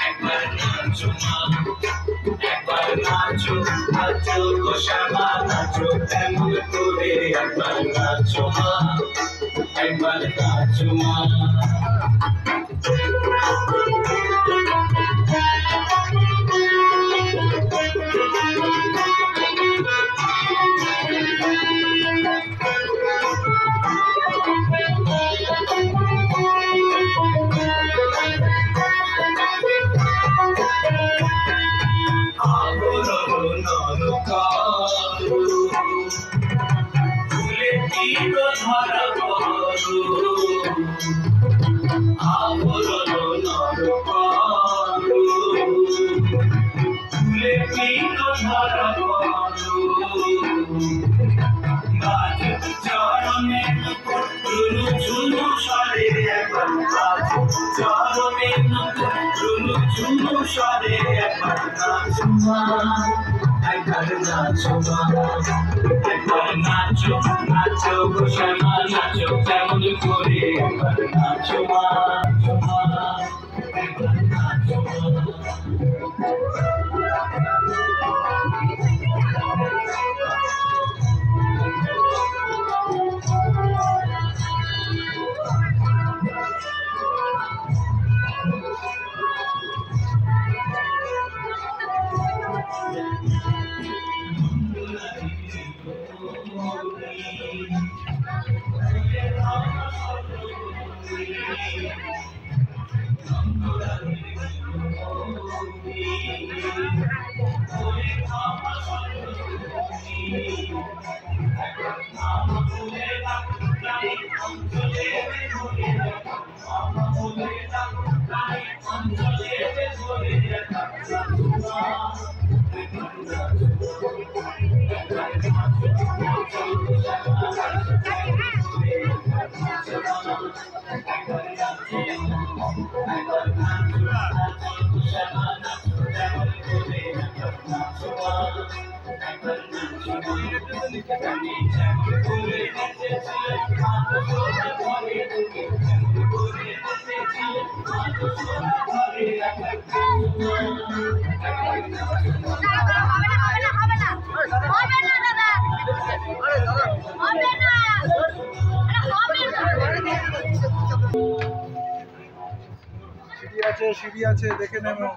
একবার নাচো মা, একবার নাচো নাচো গো শ্যামা নাচো এমন করে, একবার নাচো মা, একবার নাচো মা। ধরা করো আবরণ নর করো, ফুলে পিত ধরা করো, গাছ চরণে ঝুনু ঝুনু স্বরে, একবার গাছ চরণে ঝুনু ঝুনু স্বরে, একবার নাচো মা, একবার নাচো মা, একবার নাচো নাচো গো শ্যামা নাচো কেমন করে, একবার নাচো মা, একবার নাচো মা। সিঁড়ি আছে দেখে নেবো।